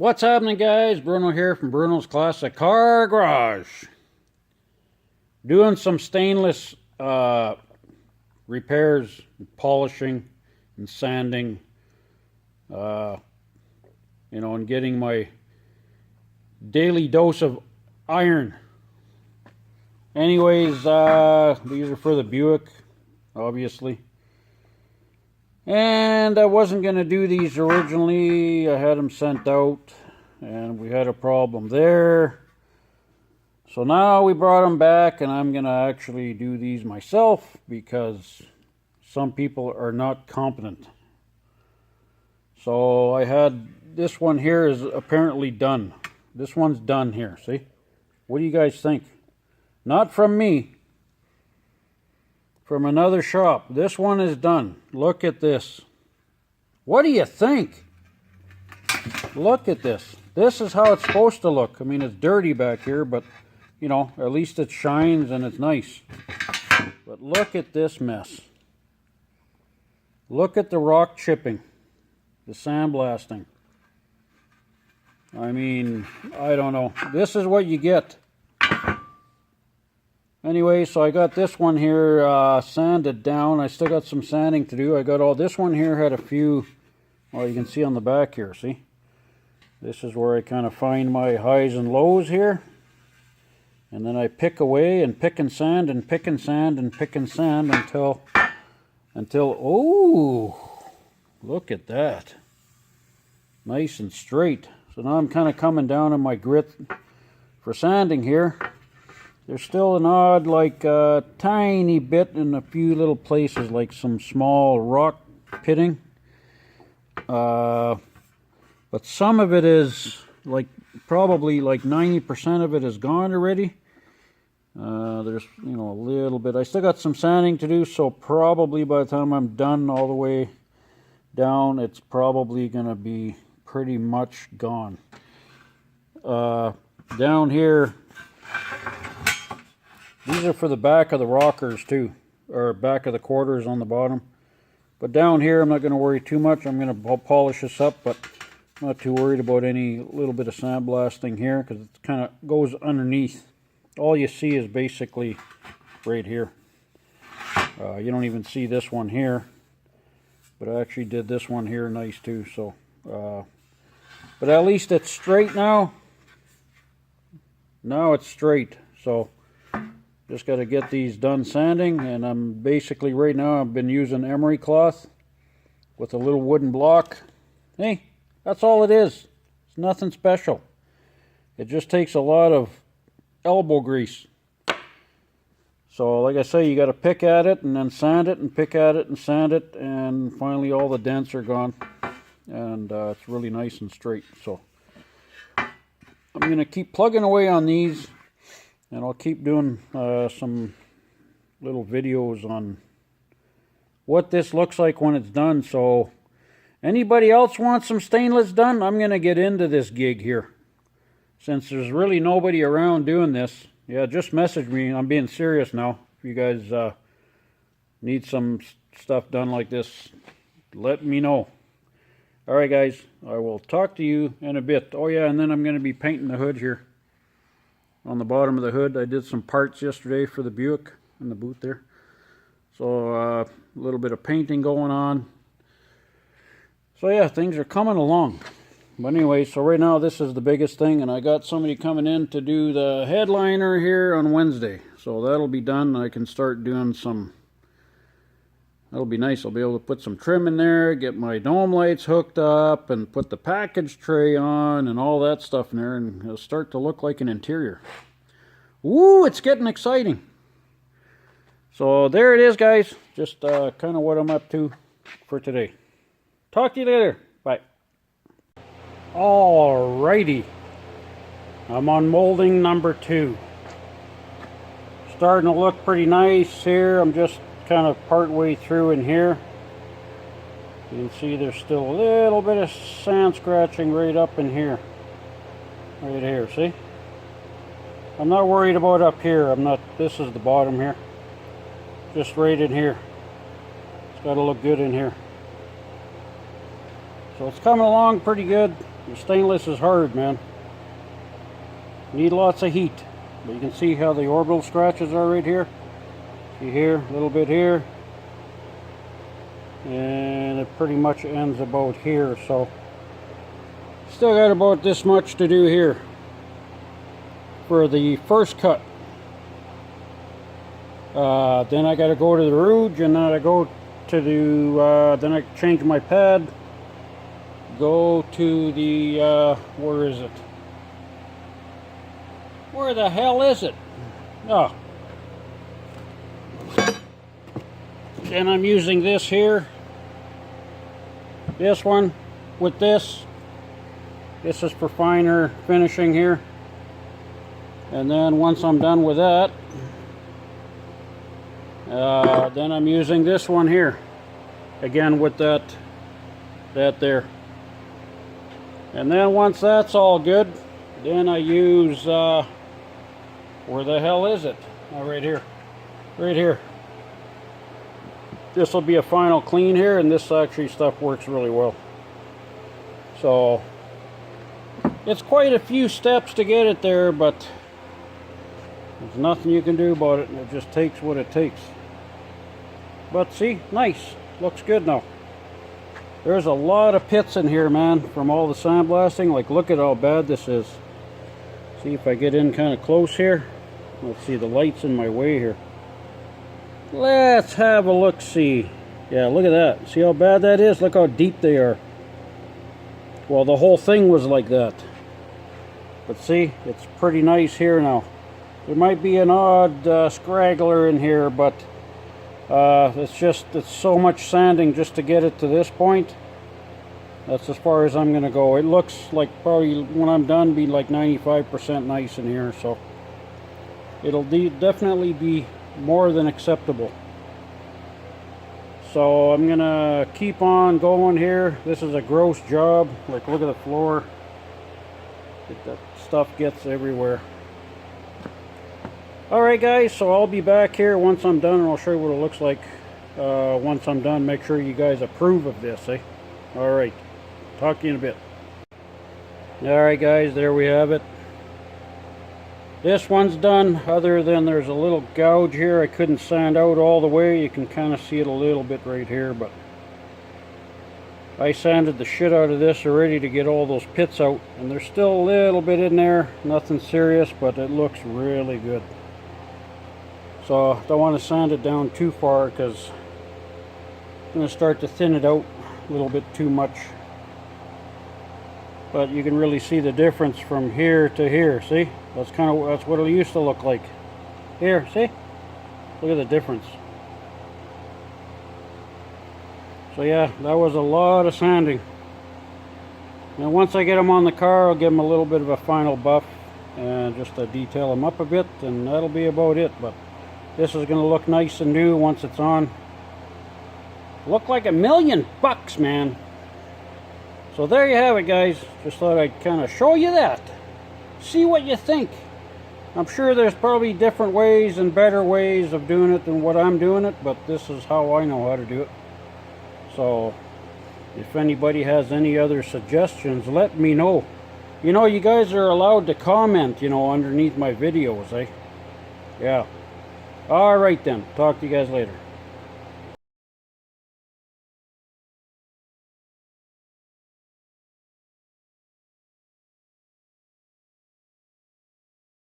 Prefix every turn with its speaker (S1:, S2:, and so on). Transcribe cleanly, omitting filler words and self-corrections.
S1: What's happening, guys? Bruno here from Bruno's Classic Car Garage. Doing some stainless repairs, polishing and sanding, and getting my daily dose of iron. Anyways, these are for the Buick, obviously. And I wasn't going to do these originally. I had them sent out and we had a problem there. So now we brought them back and I'm going to actually do these myself because some people are not competent. So I had this one here is apparently done. This one's done here, see? What do you guys think? Not from me. From another shop. This one is done. Look at this. What do you think? Look at this. This is how it's supposed to look. I mean, it's dirty back here, but, at least it shines and it's nice. But look at this mess. Look at the rock chipping. The sandblasting. I mean, I don't know. This is what you get. Anyway, so I got this one here sanded down. I still got some sanding to do. I got all this one here had a few, well, you can see on the back here, see? This is where I kind of find my highs and lows here. And then I pick away and pick and sand and pick and sand and pick and sand until oh, look at that. Nice and straight. So now I'm kind of coming down on my grit for sanding here. There's still an odd, tiny bit in a few little places, like some small rock pitting. But some of it is, probably 90% of it is gone already. There's, a little bit. I still got some sanding to do, so probably by the time I'm done all the way down, it's probably going to be pretty much gone. Down here, these are for the back of the rockers too, or back of the quarters on the bottom. But down here, I'm not going to worry too much. I'm going to polish this up, but I'm not too worried about any little bit of sandblasting here because it kind of goes underneath. All you see is basically right here. You don't even see this one here, but I actually did this one here nice too. So, but at least it's straight now. Now it's straight. So. Just got to get these done sanding, and I'm basically right now I've been using emery cloth with a little wooden block. Hey, that's all it is. It's nothing special. It just takes a lot of elbow grease. So like I say, you got to pick at it and then sand it and pick at it and sand it, and finally all the dents are gone, and it's really nice and straight. So I'm going to keep plugging away on these. And I'll keep doing some little videos on what this looks like when it's done. So anybody else wants some stainless done, I'm going to get into this gig here. Since there's really nobody around doing this, yeah, just message me. I'm being serious now. If you guys need some stuff done like this, let me know. All right, guys, I will talk to you in a bit. Oh, yeah, and then I'm going to be painting the hood here. On the bottom of the hood, I did some parts yesterday for the Buick in the boot there. So a little bit of painting going on. So yeah, things are coming along. But anyway, so right now this is the biggest thing, and I got somebody coming in to do the headliner here on Wednesday. So that'll be done. I can start doing some. That'll be nice. I'll be able to put some trim in there, get my dome lights hooked up, and put the package tray on and all that stuff in there, and it'll start to look like an interior. Ooh, it's getting exciting. So there it is, guys. Just kind of what I'm up to for today. Talk to you later. Bye. Alrighty. I'm on molding number 2. Starting to look pretty nice here. I'm just kind of part way through in here. You can see there's still a little bit of sand scratching right up in here. Right here, see? I'm not worried about up here. This is the bottom here. Just right in here. It's got to look good in here. So it's coming along pretty good. The stainless is hard, man. Need lots of heat. But you can see how the orbital scratches are right here. See here, a little bit here. And it pretty much ends about here. So still got about this much to do here for the first cut. Then I got to go to the rouge, and then I go to the then I change my pad, go to the where is it? Where the hell is it? Oh, and I'm using this here, this one with this. This is for finer finishing here. And then once I'm done with that, then I'm using this one here again with that there. And then once that's all good, then I use where the hell is it? Oh, right here, right here. This will be a final clean here, and this actually stuff works really well. So it's quite a few steps to get it there, but there's nothing you can do about it. It just takes what it takes. But see, nice. Looks good now. There's a lot of pits in here, man, from all the sandblasting. Like, look at how bad this is. See if I get in kind of close here. Let's see, the light's in my way here. Let's have a look-see. Yeah, look at that. See how bad that is? Look how deep they are. Well, the whole thing was like that. But see, it's pretty nice here now. There might be an odd scraggler in here, but it's so much sanding just to get it to this point. That's as far as I'm going to go. It looks like probably when I'm done be like 95% nice in here, so it'll definitely be more than acceptable. So I'm going to keep on going here. This is a gross job. Like, look at the floor. That stuff gets everywhere. Alright guys, so I'll be back here once I'm done, and I'll show you what it looks like once I'm done. Make sure you guys approve of this, eh? Alright, talk to you in a bit. Alright guys, there we have it. This one's done, other than there's a little gouge here I couldn't sand out all the way. You can kind of see it a little bit right here, but I sanded the shit out of this already to get all those pits out, and there's still a little bit in there. Nothing serious, but it looks really good. So don't want to sand it down too far, because I'm going to start to thin it out a little bit too much. But you can really see the difference from here to here. See, that's what it used to look like. Here, see, look at the difference. So yeah, that was a lot of sanding. Now once I get them on the car, I'll give them a little bit of a final buff and just to detail them up a bit, and that'll be about it. But this is going to look nice and new once it's on. Look like $1 million bucks, man. So there you have it, guys. Just thought I'd kind of show you that. See what you think. I'm sure there's probably different ways and better ways of doing it than what I'm doing it, but this is how I know how to do it. So if anybody has any other suggestions, let me know. You know, you guys are allowed to comment, you know, underneath my videos, eh? Yeah. Alright then. Talk to you guys later.